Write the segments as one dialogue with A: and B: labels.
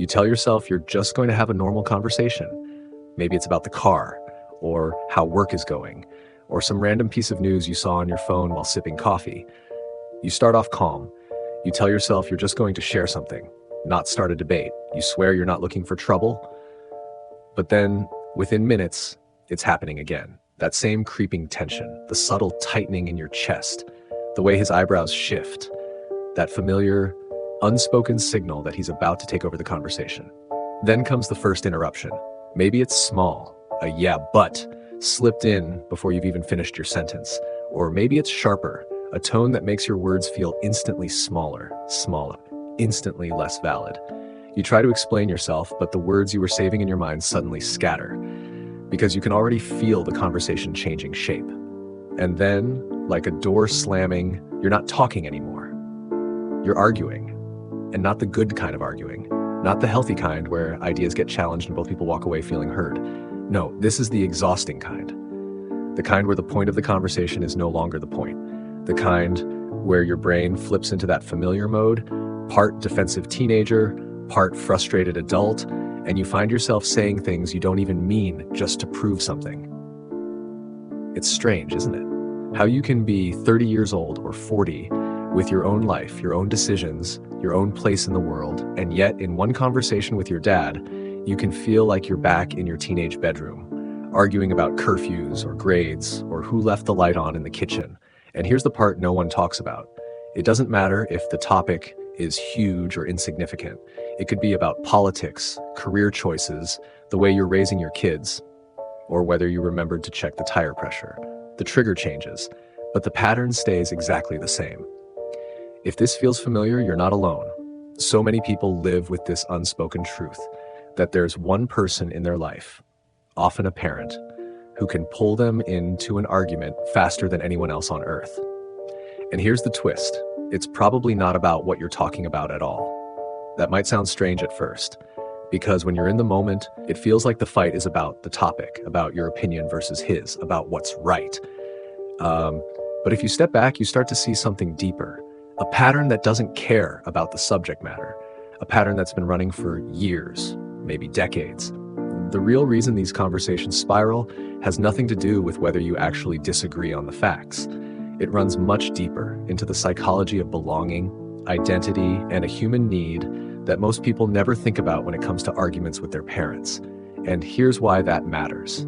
A: You tell yourself you're just going to have a normal conversation. Maybe it's about the car, or how work is going, or some random piece of news you saw on your phone while sipping coffee. You start off calm. You tell yourself you're just going to share something, not start a debate. You swear you're not looking for trouble. But then, within minutes, it's happening again. That same creeping tension, the subtle tightening in your chest, the way his eyebrows shift, that familiar, unspoken signal that he's about to take over the conversation. Then comes the first interruption. Maybe it's small, a "yeah, but" slipped in before you've even finished your sentence. Or maybe it's sharper, a tone that makes your words feel instantly smaller, instantly less valid. You try to explain yourself, but the words you were saving in your mind suddenly scatter, because you can already feel the conversation changing shape. And then, like a door slamming, you're not talking anymore. You're arguing. And not the good kind of arguing. Not the healthy kind where ideas get challenged and both people walk away feeling heard. No, this is the exhausting kind. The kind where the point of the conversation is no longer the point. The kind where your brain flips into that familiar mode, part defensive teenager, part frustrated adult, and you find yourself saying things you don't even mean just to prove something. It's strange, isn't it? How you can be 30 years old or 40 with your own life, your own decisions, your own place in the world, and yet in one conversation with your dad, you can feel like you're back in your teenage bedroom, arguing about curfews or grades or who left the light on in the kitchen. And here's the part no one talks about. It doesn't matter if the topic is huge or insignificant. It could be about politics, career choices, the way you're raising your kids, or whether you remembered to check the tire pressure. The trigger changes, but the pattern stays exactly the same. If this feels familiar, you're not alone. So many people live with this unspoken truth, that there's one person in their life, often a parent, who can pull them into an argument faster than anyone else on earth. And here's the twist. It's probably not about what you're talking about at all. That might sound strange at first, because when you're in the moment, it feels like the fight is about the topic, about your opinion versus his, about what's right. But if you step back, you start to see something deeper. A pattern that doesn't care about the subject matter, a pattern that's been running for years, maybe decades. The real reason these conversations spiral has nothing to do with whether you actually disagree on the facts. It runs much deeper into the psychology of belonging, identity, and a human need that most people never think about when it comes to arguments with their parents. And here's why that matters.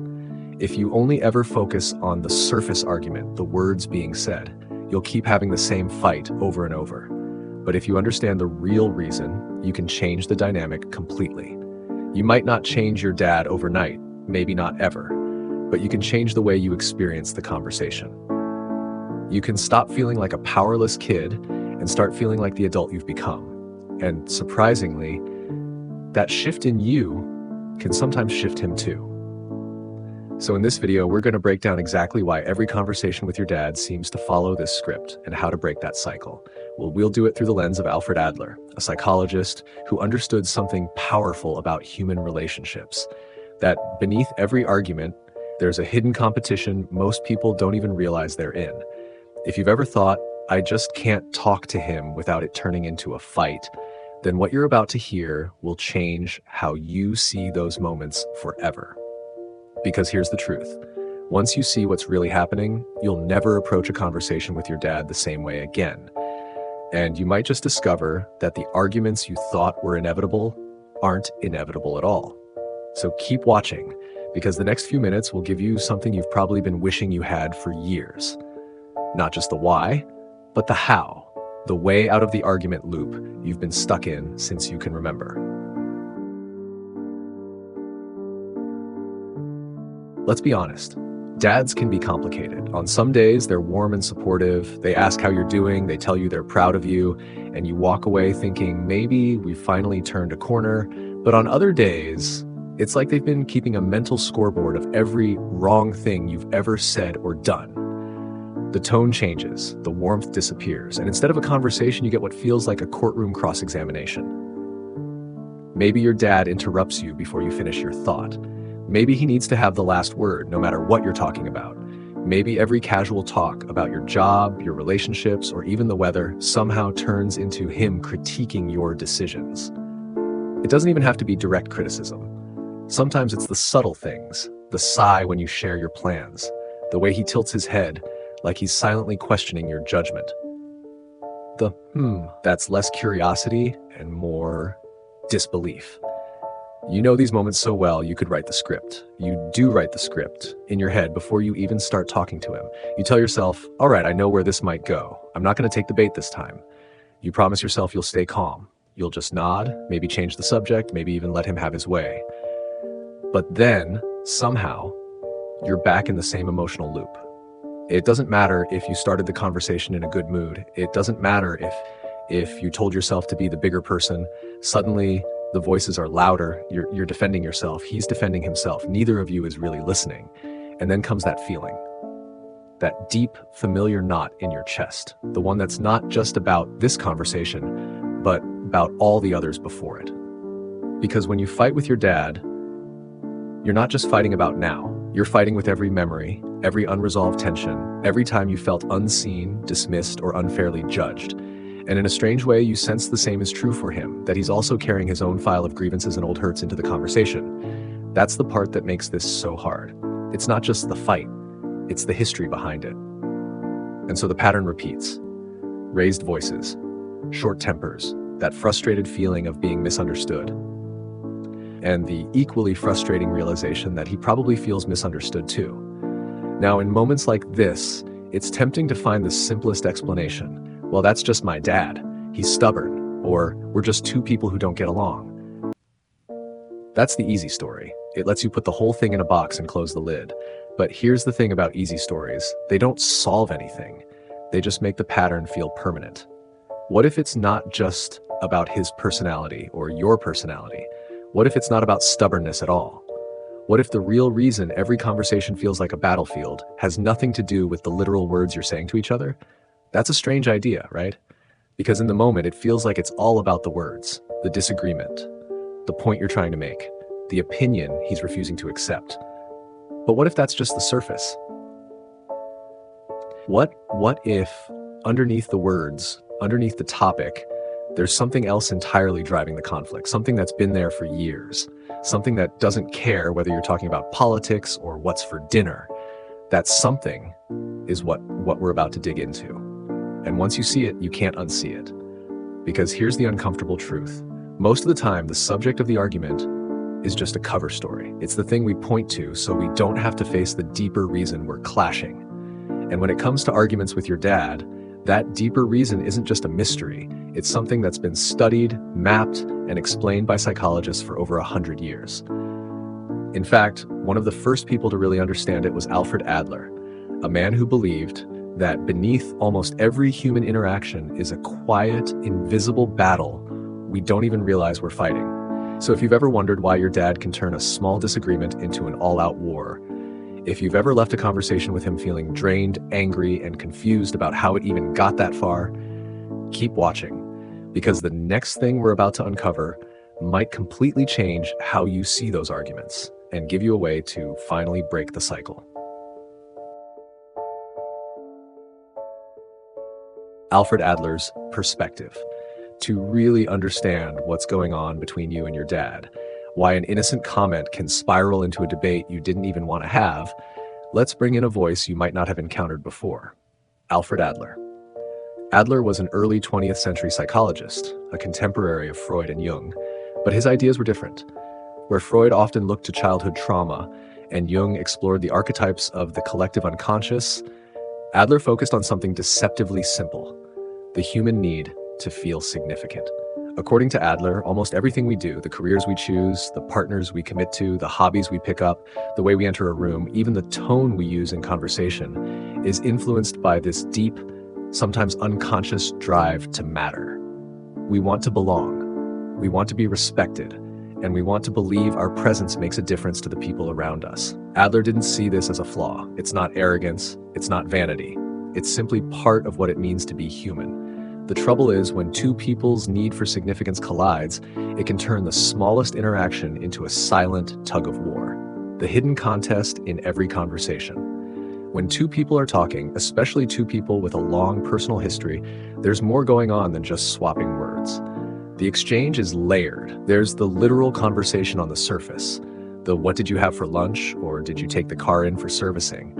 A: If you only ever focus on the surface argument, the words being said, you'll keep having the same fight over and over. But if you understand the real reason, you can change the dynamic completely. You might not change your dad overnight, maybe not ever, but you can change the way you experience the conversation. You can stop feeling like a powerless kid and start feeling like the adult you've become. And surprisingly, that shift in you can sometimes shift him too. So in this video, we're going to break down exactly why every conversation with your dad seems to follow this script and how to break that cycle. We'll do it through the lens of Alfred Adler, a psychologist who understood something powerful about human relationships. That beneath every argument, there's a hidden competition most people don't even realize they're in. If you've ever thought, I just can't talk to him without it turning into a fight, then what you're about to hear will change how you see those moments forever. Because here's the truth. Once you see what's really happening, you'll never approach a conversation with your dad the same way again. And you might just discover that the arguments you thought were inevitable aren't inevitable at all. So keep watching, because the next few minutes will give you something you've probably been wishing you had for years. Not just the why, but the how, the way out of the argument loop you've been stuck in since you can remember. Let's be honest, dads can be complicated. On some days, they're warm and supportive. They ask how you're doing, they tell you they're proud of you, and you walk away thinking, maybe we finally turned a corner. But on other days, it's like they've been keeping a mental scoreboard of every wrong thing you've ever said or done. The tone changes, the warmth disappears, and instead of a conversation, you get what feels like a courtroom cross-examination. Maybe your dad interrupts you before you finish your thought. Maybe he needs to have the last word, no matter what you're talking about. Maybe every casual talk about your job, your relationships, or even the weather somehow turns into him critiquing your decisions. It doesn't even have to be direct criticism. Sometimes it's the subtle things, the sigh when you share your plans, the way he tilts his head like he's silently questioning your judgment. The that's less curiosity and more disbelief. You know these moments so well, you could write the script. You do write the script in your head before you even start talking to him. You tell yourself, all right, I know where this might go. I'm not going to take the bait this time. You promise yourself you'll stay calm. You'll just nod, maybe change the subject, maybe even let him have his way. But then, somehow, you're back in the same emotional loop. It doesn't matter if you started the conversation in a good mood. It doesn't matter if you told yourself to be the bigger person. Suddenly, the voices are louder. You're defending yourself. He's defending himself. Neither of you is really listening. And then comes that feeling. That deep, familiar knot in your chest. The one that's not just about this conversation, but about all the others before it. Because when you fight with your dad, you're not just fighting about now. You're fighting with every memory, every unresolved tension, every time you felt unseen, dismissed, or unfairly judged. And in a strange way, you sense the same is true for him, that he's also carrying his own file of grievances and old hurts into the conversation. That's the part that makes this so hard. It's not just the fight, it's the history behind it. And so the pattern repeats. Raised voices, short tempers, that frustrated feeling of being misunderstood, and the equally frustrating realization that he probably feels misunderstood too. Now, in moments like this, it's tempting to find the simplest explanation. Well, that's just my dad. He's stubborn, or we're just two people who don't get along. That's the easy story. It lets you put the whole thing in a box and close the lid. But here's the thing about easy stories. They don't solve anything. They just make the pattern feel permanent. What if it's not just about his personality or your personality? What if it's not about stubbornness at all? What if the real reason every conversation feels like a battlefield has nothing to do with the literal words you're saying to each other? That's a strange idea, right? Because in the moment, it feels like it's all about the words, the disagreement, the point you're trying to make, the opinion he's refusing to accept. But what if that's just the surface? What if underneath the words, underneath the topic, there's something else entirely driving the conflict, something that's been there for years, something that doesn't care whether you're talking about politics or what's for dinner? That something is what we're about to dig into. And once you see it, you can't unsee it. Because here's the uncomfortable truth. Most of the time, the subject of the argument is just a cover story. It's the thing we point to so we don't have to face the deeper reason we're clashing. And when it comes to arguments with your dad, that deeper reason isn't just a mystery. It's something that's been studied, mapped, and explained by psychologists for over 100 years. In fact, one of the first people to really understand it was Alfred Adler, a man who believed that beneath almost every human interaction is a quiet, invisible battle we don't even realize we're fighting. So if you've ever wondered why your dad can turn a small disagreement into an all-out war, if you've ever left a conversation with him feeling drained, angry, and confused about how it even got that far, keep watching, because the next thing we're about to uncover might completely change how you see those arguments and give you a way to finally break the cycle. Alfred Adler's perspective. To really understand what's going on between you and your dad, why an innocent comment can spiral into a debate you didn't even want to have, let's bring in a voice you might not have encountered before. Alfred Adler. Adler was an early 20th century psychologist, a contemporary of Freud and Jung, but his ideas were different. Where Freud often looked to childhood trauma and Jung explored the archetypes of the collective unconscious, Adler focused on something deceptively simple: the human need to feel significant. According to Adler, almost everything we do, the careers we choose, the partners we commit to, the hobbies we pick up, the way we enter a room, even the tone we use in conversation, is influenced by this deep, sometimes unconscious drive to matter. We want to belong, we want to be respected, and we want to believe our presence makes a difference to the people around us. Adler didn't see this as a flaw. It's not arrogance, it's not vanity. It's simply part of what it means to be human. The trouble is, when two people's need for significance collides, it can turn the smallest interaction into a silent tug of war, the hidden contest in every conversation. When two people are talking, especially two people with a long personal history, there's more going on than just swapping words. The exchange is layered. There's the literal conversation on the surface, the what did you have for lunch or did you take the car in for servicing?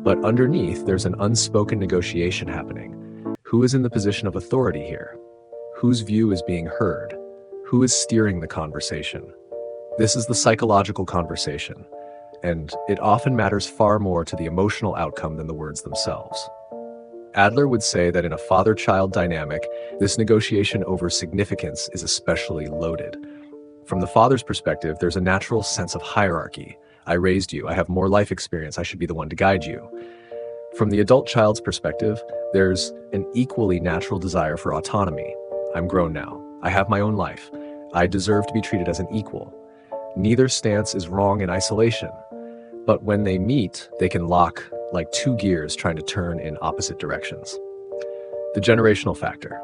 A: But underneath, there's an unspoken negotiation happening. Who is in the position of authority here? Whose view is being heard? Who is steering the conversation? This is the psychological conversation, and it often matters far more to the emotional outcome than the words themselves. Adler would say that in a father-child dynamic, this negotiation over significance is especially loaded. From the father's perspective, there's a natural sense of hierarchy. I raised you, I have more life experience, I should be the one to guide you. From the adult child's perspective, there's an equally natural desire for autonomy. I'm grown now, I have my own life, I deserve to be treated as an equal. Neither stance is wrong in isolation, but when they meet, they can lock like two gears trying to turn in opposite directions. The generational factor.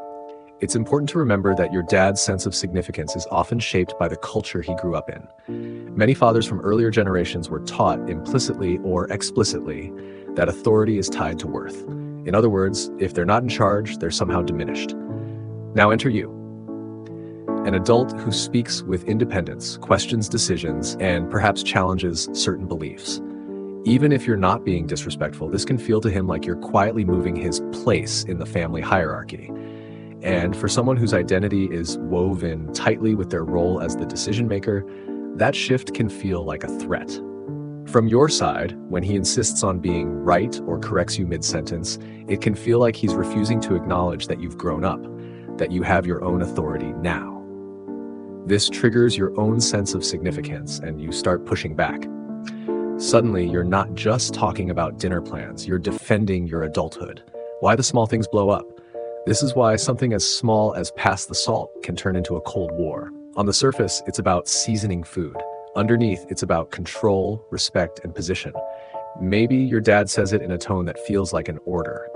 A: It's important to remember that your dad's sense of significance is often shaped by the culture he grew up in. Many fathers from earlier generations were taught implicitly or explicitly that authority is tied to worth. In other words, if they're not in charge, they're somehow diminished. Now enter you. An adult who speaks with independence, questions decisions, and perhaps challenges certain beliefs. Even if you're not being disrespectful, this can feel to him like you're quietly moving his place in the family hierarchy. And for someone whose identity is woven tightly with their role as the decision maker, that shift can feel like a threat. From your side, when he insists on being right or corrects you mid-sentence, it can feel like he's refusing to acknowledge that you've grown up, that you have your own authority now. This triggers your own sense of significance and you start pushing back. Suddenly, you're not just talking about dinner plans, you're defending your adulthood. Why the small things blow up? This is why something as small as pass the salt can turn into a cold war. On the surface, it's about seasoning food. Underneath, it's about control, respect, and position. Maybe your dad says it in a tone that feels like an order.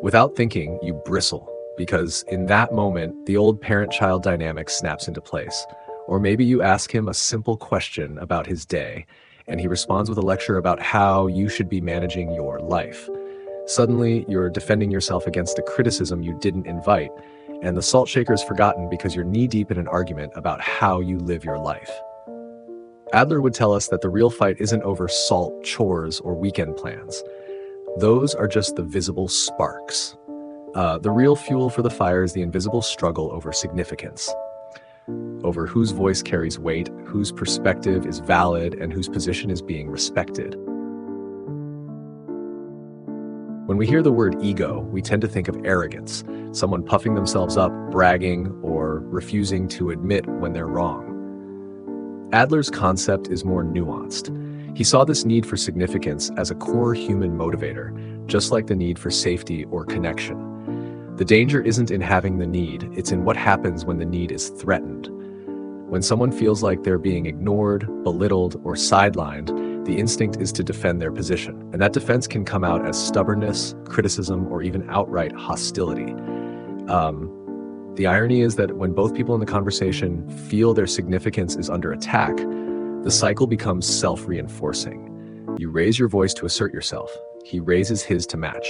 A: Without thinking, you bristle, because in that moment, the old parent-child dynamic snaps into place. Or maybe you ask him a simple question about his day, and he responds with a lecture about how you should be managing your life. Suddenly, you're defending yourself against a criticism you didn't invite, and the salt shaker is forgotten because you're knee-deep in an argument about how you live your life. Adler would tell us that the real fight isn't over salt, chores, or weekend plans. Those are just the visible sparks. The real fuel for the fire is the invisible struggle over significance, over whose voice carries weight, whose perspective is valid, and whose position is being respected. When we hear the word ego, we tend to think of arrogance, someone puffing themselves up, bragging, or refusing to admit when they're wrong. Adler's concept is more nuanced. He saw this need for significance as a core human motivator, just like the need for safety or connection. The danger isn't in having the need, it's in what happens when the need is threatened. When someone feels like they're being ignored, belittled, or sidelined, the instinct is to defend their position. And that defense can come out as stubbornness, criticism, or even outright hostility. The irony is that when both people in the conversation feel their significance is under attack, the cycle becomes self-reinforcing. You raise your voice to assert yourself. He raises his to match.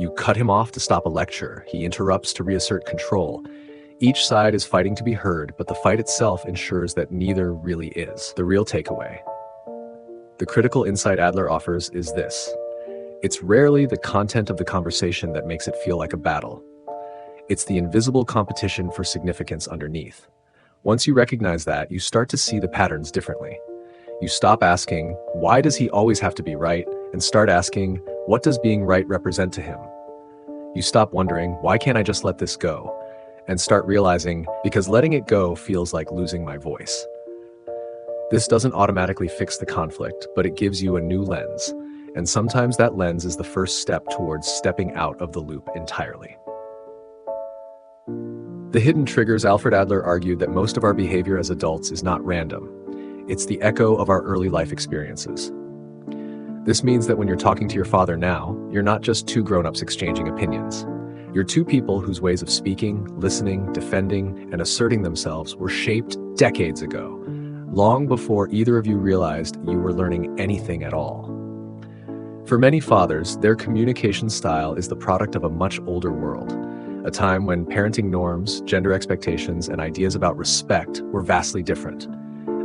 A: You cut him off to stop a lecture. He interrupts to reassert control. Each side is fighting to be heard, but the fight itself ensures that neither really is. The real takeaway. The critical insight Adler offers is this. It's rarely the content of the conversation that makes it feel like a battle. It's the invisible competition for significance underneath. Once you recognize that, you start to see the patterns differently. You stop asking, why does he always have to be right? And start asking, what does being right represent to him? You stop wondering, why can't I just let this go? And start realizing, because letting it go feels like losing my voice. This doesn't automatically fix the conflict, but it gives you a new lens. And sometimes that lens is the first step towards stepping out of the loop entirely. The hidden triggers. Alfred Adler argued that most of our behavior as adults is not random. It's the echo of our early life experiences. This means that when you're talking to your father now, you're not just two grown-ups exchanging opinions. You're two people whose ways of speaking, listening, defending, and asserting themselves were shaped decades ago, long before either of you realized you were learning anything at all. For many fathers, their communication style is the product of a much older world, a time when parenting norms, gender expectations, and ideas about respect were vastly different.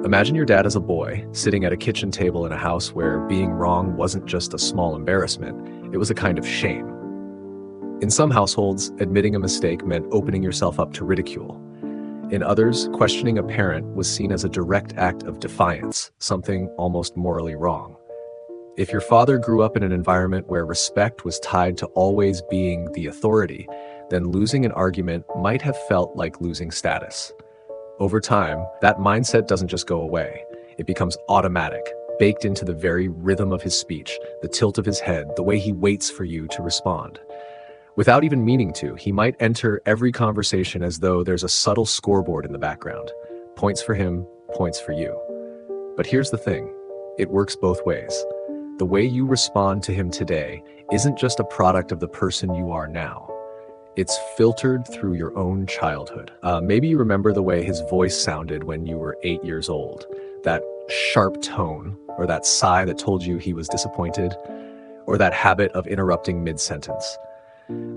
A: Imagine your dad as a boy, sitting at a kitchen table in a house where being wrong wasn't just a small embarrassment, it was a kind of shame. In some households, admitting a mistake meant opening yourself up to ridicule. In others, questioning a parent was seen as a direct act of defiance, something almost morally wrong. If your father grew up in an environment where respect was tied to always being the authority, then losing an argument might have felt like losing status. Over time, that mindset doesn't just go away. It becomes automatic, baked into the very rhythm of his speech, the tilt of his head, the way he waits for you to respond. Without even meaning to, he might enter every conversation as though there's a subtle scoreboard in the background. Points for him, points for you. But here's the thing, it works both ways. The way you respond to him today isn't just a product of the person you are now. It's filtered through your own childhood. Maybe you remember the way his voice sounded when you were 8 years old. That sharp tone, or that sigh that told you he was disappointed, or that habit of interrupting mid-sentence.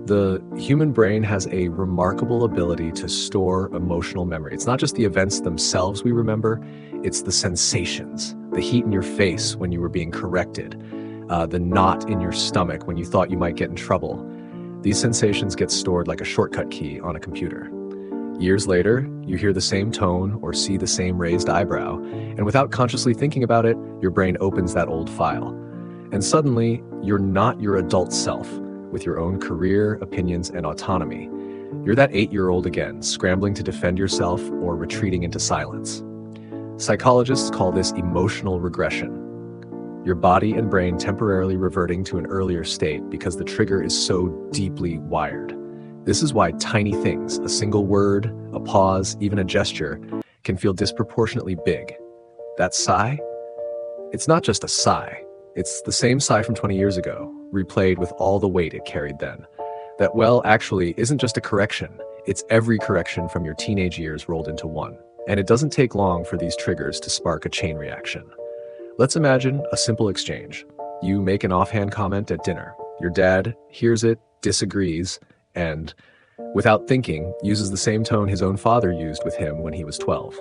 A: The human brain has a remarkable ability to store emotional memory. It's not just the events themselves we remember, it's the sensations, the heat in your face when you were being corrected, the knot in your stomach when you thought you might get in trouble. These sensations get stored like a shortcut key on a computer. Years later, you hear the same tone or see the same raised eyebrow, and without consciously thinking about it, your brain opens that old file. And suddenly, you're not your adult self, with your own career, opinions, and autonomy. You're that 8-year-old again, scrambling to defend yourself or retreating into silence. Psychologists call this emotional regression. Your body and brain temporarily reverting to an earlier state because the trigger is so deeply wired. This is why tiny things, a single word, a pause, even a gesture, can feel disproportionately big. That sigh? It's not just a sigh. It's the same sigh from 20 years ago, replayed with all the weight it carried then. That, well, actually isn't just a correction. It's every correction from your teenage years rolled into one. And it doesn't take long for these triggers to spark a chain reaction. Let's imagine a simple exchange. You make an offhand comment at dinner. Your dad hears it, disagrees, and, without thinking, uses the same tone his own father used with him when he was 12.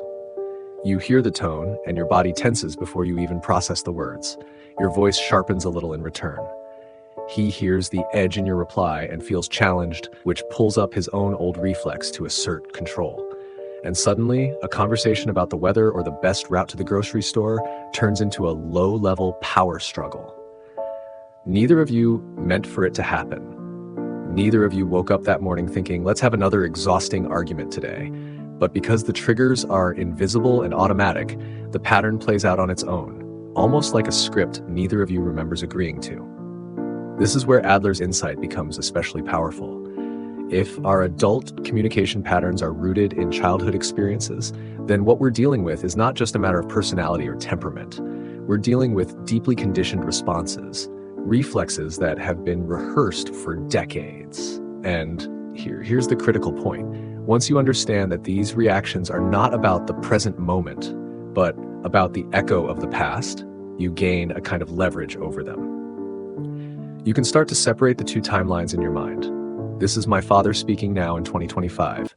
A: You hear the tone, and your body tenses before you even process the words. Your voice sharpens a little in return. He hears the edge in your reply and feels challenged, which pulls up his own old reflex to assert control. And suddenly, a conversation about the weather or the best route to the grocery store turns into a low-level power struggle. Neither of you meant for it to happen. Neither of you woke up that morning thinking, let's have another exhausting argument today. But because the triggers are invisible and automatic, the pattern plays out on its own, almost like a script neither of you remembers agreeing to. This is where Adler's insight becomes especially powerful. If our adult communication patterns are rooted in childhood experiences, then what we're dealing with is not just a matter of personality or temperament. We're dealing with deeply conditioned responses, reflexes that have been rehearsed for decades. And here's the critical point. Once you understand that these reactions are not about the present moment, but about the echo of the past, you gain a kind of leverage over them. You can start to separate the two timelines in your mind. This is my father speaking now in 2025.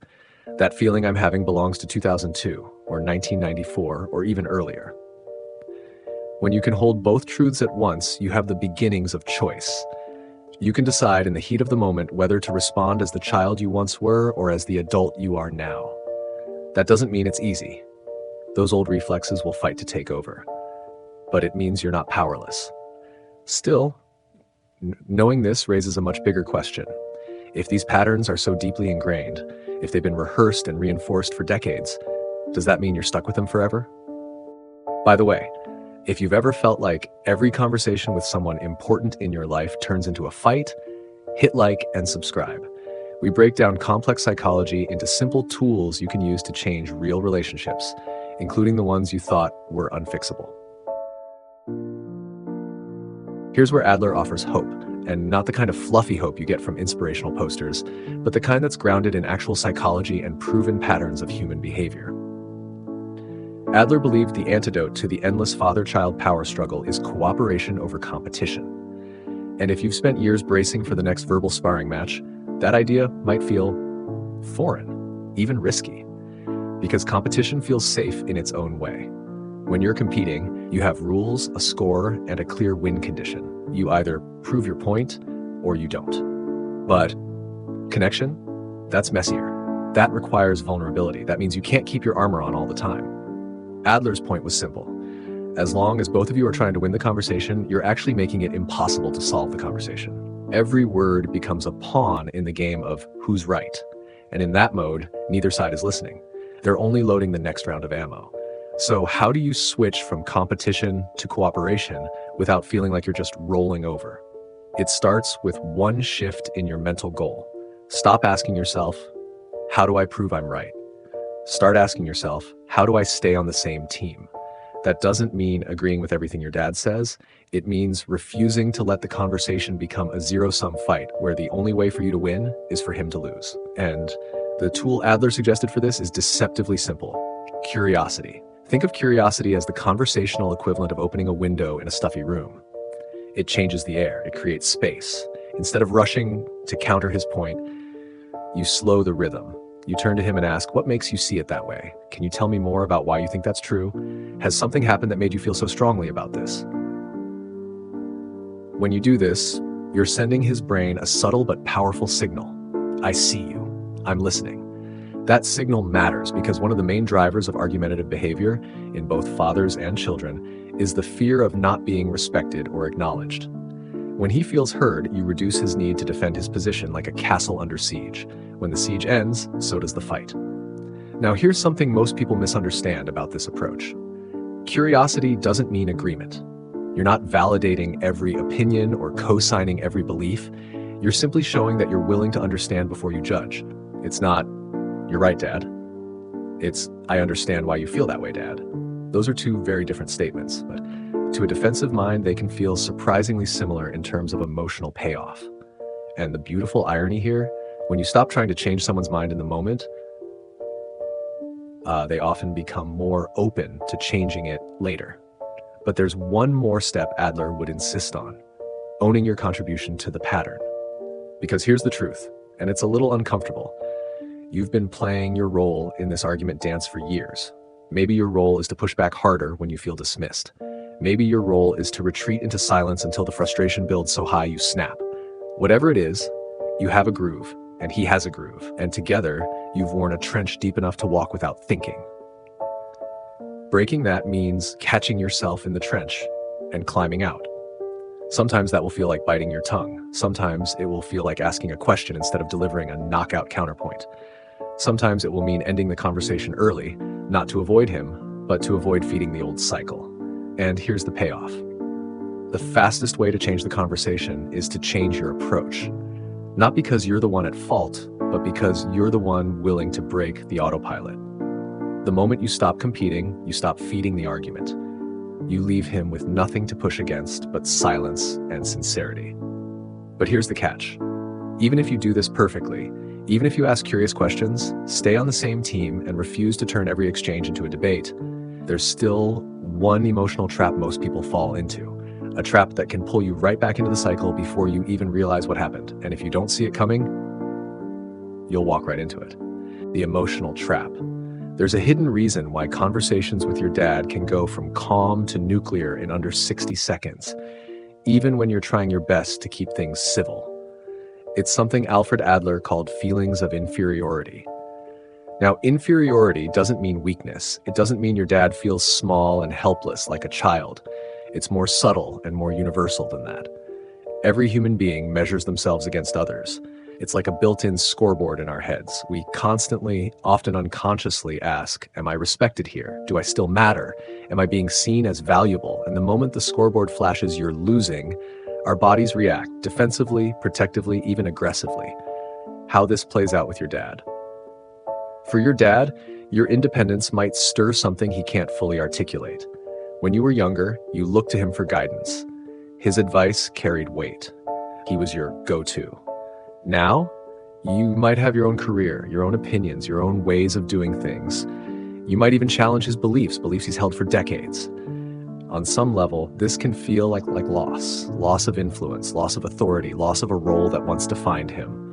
A: That feeling I'm having belongs to 2002, or 1994, or even earlier. When you can hold both truths at once, you have the beginnings of choice. You can decide in the heat of the moment whether to respond as the child you once were or as the adult you are now. That doesn't mean it's easy. Those old reflexes will fight to take over. But it means you're not powerless. Still, knowing this raises a much bigger question. If these patterns are so deeply ingrained, if they've been rehearsed and reinforced for decades, does that mean you're stuck with them forever? By the way, if you've ever felt like every conversation with someone important in your life turns into a fight, hit like and subscribe. We break down complex psychology into simple tools you can use to change real relationships, including the ones you thought were unfixable. Here's where Adler offers hope, and not the kind of fluffy hope you get from inspirational posters, but the kind that's grounded in actual psychology and proven patterns of human behavior. Adler believed the antidote to the endless father-child power struggle is cooperation over competition. And if you've spent years bracing for the next verbal sparring match, That idea might feel foreign, even risky, because competition feels safe in its own way. When you're competing, you have rules, a score, and a clear win condition. You either prove your point or you don't. But connection, that's messier. That requires vulnerability. That means you can't keep your armor on all the time. Adler's point was simple. As long as both of you are trying to win the conversation, you're actually making it impossible to solve the conversation. Every word becomes a pawn in the game of who's right. And in that mode, neither side is listening. They're only loading the next round of ammo. So how do you switch from competition to cooperation without feeling like you're just rolling over? It starts with one shift in your mental goal. Stop asking yourself, how do I prove I'm right? Start asking yourself, how do I stay on the same team? That doesn't mean agreeing with everything your dad says. It means refusing to let the conversation become a zero-sum fight where the only way for you to win is for him to lose. And the tool Adler suggested for this is deceptively simple: curiosity. Think of curiosity as the conversational equivalent of opening a window in a stuffy room. It changes the air, it creates space. Instead of rushing to counter his point, you slow the rhythm. You turn to him and ask, what makes you see it that way? Can you tell me more about why you think that's true? Has something happened that made you feel so strongly about this? When you do this, you're sending his brain a subtle but powerful signal. I see you. I'm listening. That signal matters because one of the main drivers of argumentative behavior in both fathers and children is the fear of not being respected or acknowledged. When he feels heard, you reduce his need to defend his position like a castle under siege. When the siege ends, so does the fight. Now, here's something most people misunderstand about this approach. Curiosity doesn't mean agreement. You're not validating every opinion or co-signing every belief. You're simply showing that you're willing to understand before you judge. It's not, you're right, Dad. It's, I understand why you feel that way, Dad. Those are two very different statements, but to a defensive mind, they can feel surprisingly similar in terms of emotional payoff. And the beautiful irony here, when you stop trying to change someone's mind in the moment, they often become more open to changing it later. But there's one more step Adler would insist on: owning your contribution to the pattern. Because here's the truth, and it's a little uncomfortable. You've been playing your role in this argument dance for years. Maybe your role is to push back harder when you feel dismissed. Maybe your role is to retreat into silence until the frustration builds so high you snap. Whatever it is, you have a groove, and he has a groove, and together, you've worn a trench deep enough to walk without thinking. Breaking that means catching yourself in the trench and climbing out. Sometimes that will feel like biting your tongue. Sometimes it will feel like asking a question instead of delivering a knockout counterpoint. Sometimes it will mean ending the conversation early, not to avoid him, but to avoid feeding the old cycle. And here's the payoff. The fastest way to change the conversation is to change your approach. Not because you're the one at fault, but because you're the one willing to break the autopilot. The moment you stop competing, you stop feeding the argument. You leave him with nothing to push against but silence and sincerity. But here's the catch. Even if you do this perfectly, even if you ask curious questions, stay on the same team, and refuse to turn every exchange into a debate, there's still one emotional trap most people fall into. A trap that can pull you right back into the cycle before you even realize what happened. And if you don't see it coming, you'll walk right into it. The emotional trap. There's a hidden reason why conversations with your dad can go from calm to nuclear in under 60 seconds, even when you're trying your best to keep things civil. It's something Alfred Adler called feelings of inferiority. Now, inferiority doesn't mean weakness. It doesn't mean your dad feels small and helpless like a child. It's more subtle and more universal than that. Every human being measures themselves against others. It's like a built-in scoreboard in our heads. We constantly, often unconsciously ask, am I respected here? Do I still matter? Am I being seen as valuable? And the moment the scoreboard flashes you're losing, our bodies react defensively, protectively, even aggressively. How this plays out with your dad. For your dad, your independence might stir something he can't fully articulate. When you were younger, you looked to him for guidance. His advice carried weight. He was your go-to. Now, you might have your own career, your own opinions, your own ways of doing things. You might even challenge his beliefs he's held for decades. On some level, this can feel like loss of influence, loss of authority, loss of a role that once defined him.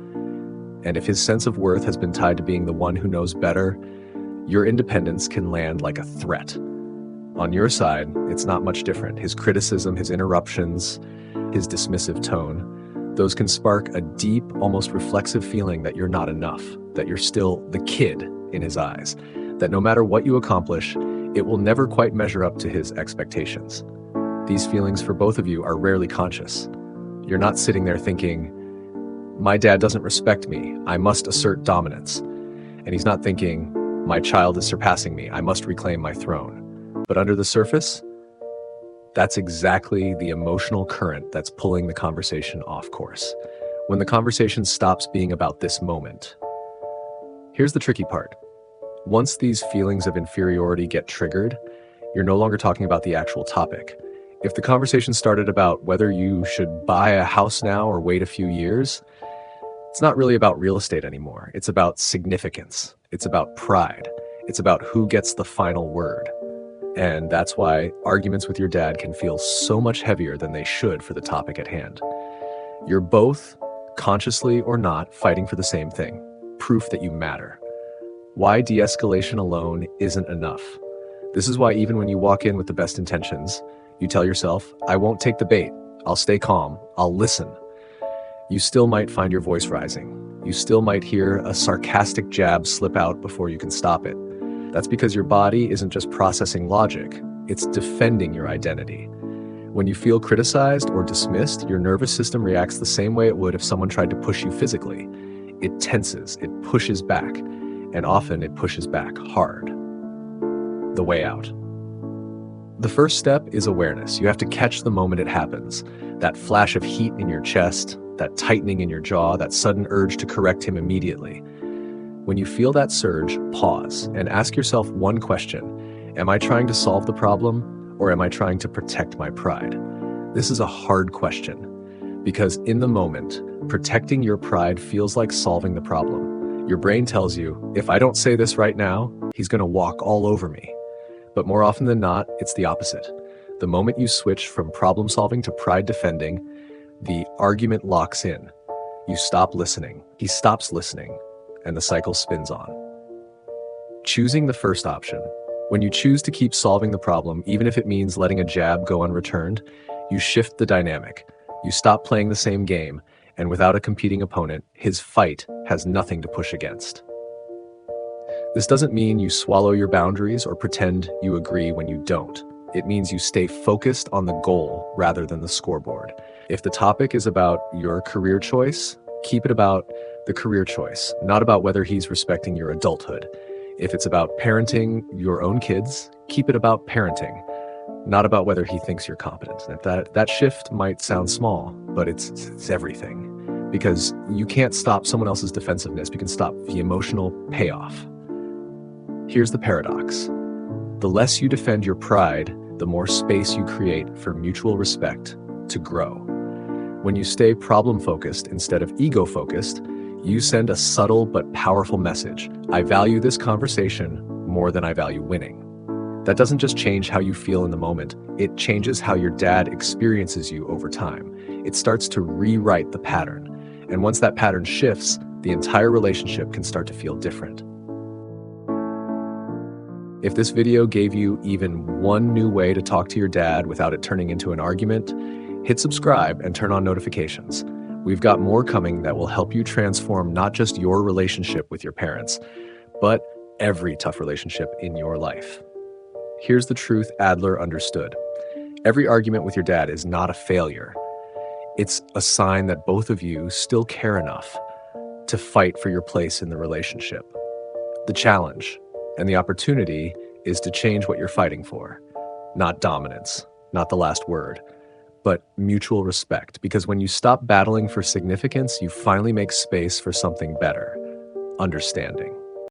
A: And if his sense of worth has been tied to being the one who knows better, your independence can land like a threat. On your side, it's not much different. His criticism, his interruptions, his dismissive tone, those can spark a deep, almost reflexive feeling that you're not enough, that you're still the kid in his eyes, that no matter what you accomplish, it will never quite measure up to his expectations. These feelings for both of you are rarely conscious. You're not sitting there thinking, my dad doesn't respect me, I must assert dominance. And he's not thinking, my child is surpassing me, I must reclaim my throne. But under the surface, that's exactly the emotional current that's pulling the conversation off course. When the conversation stops being about this moment. Here's the tricky part. Once these feelings of inferiority get triggered, you're no longer talking about the actual topic. If the conversation started about whether you should buy a house now or wait a few years, it's not really about real estate anymore. It's about significance. It's about pride. It's about who gets the final word. And that's why arguments with your dad can feel so much heavier than they should for the topic at hand. You're both, consciously or not, fighting for the same thing, proof that you matter. Why de-escalation alone isn't enough. This is why even when you walk in with the best intentions, you tell yourself, I won't take the bait, I'll stay calm, I'll listen. You still might find your voice rising. You still might hear a sarcastic jab slip out before you can stop it. That's because your body isn't just processing logic, it's defending your identity. When you feel criticized or dismissed, your nervous system reacts the same way it would if someone tried to push you physically. It tenses, it pushes back, and often it pushes back hard. The way out. The first step is awareness. You have to catch the moment it happens. That flash of heat in your chest, that tightening in your jaw, that sudden urge to correct him immediately. When you feel that surge, pause and ask yourself one question. Am I trying to solve the problem, or am I trying to protect my pride? This is a hard question, because in the moment, protecting your pride feels like solving the problem. Your brain tells you, if I don't say this right now, he's going to walk all over me. But more often than not, it's the opposite. The moment you switch from problem solving to pride defending, the argument locks in. You stop listening. He stops listening. And the cycle spins on. Choosing the first option. When you choose to keep solving the problem, even if it means letting a jab go unreturned, you shift the dynamic. You stop playing the same game, and without a competing opponent, his fight has nothing to push against. This doesn't mean you swallow your boundaries or pretend you agree when you don't. It means you stay focused on the goal rather than the scoreboard. If the topic is about your career choice, keep it about the career choice, not about whether he's respecting your adulthood. If it's about parenting your own kids, keep it about parenting, not about whether he thinks you're competent. That shift might sound small, but it's everything. Because you can't stop someone else's defensiveness, you can stop the emotional payoff. Here's the paradox. The less you defend your pride, the more space you create for mutual respect to grow. When you stay problem-focused instead of ego-focused, you send a subtle but powerful message. I value this conversation more than I value winning. That doesn't just change how you feel in the moment, it changes how your dad experiences you over time. It starts to rewrite the pattern. And once that pattern shifts, the entire relationship can start to feel different. If this video gave you even one new way to talk to your dad without it turning into an argument, hit subscribe and turn on notifications. We've got more coming that will help you transform not just your relationship with your parents, but every tough relationship in your life. Here's the truth Adler understood. Every argument with your dad is not a failure. It's a sign that both of you still care enough to fight for your place in the relationship. The challenge and the opportunity is to change what you're fighting for. Not dominance, not the last word, but mutual respect. Because when you stop battling for significance, you finally make space for something better, understanding.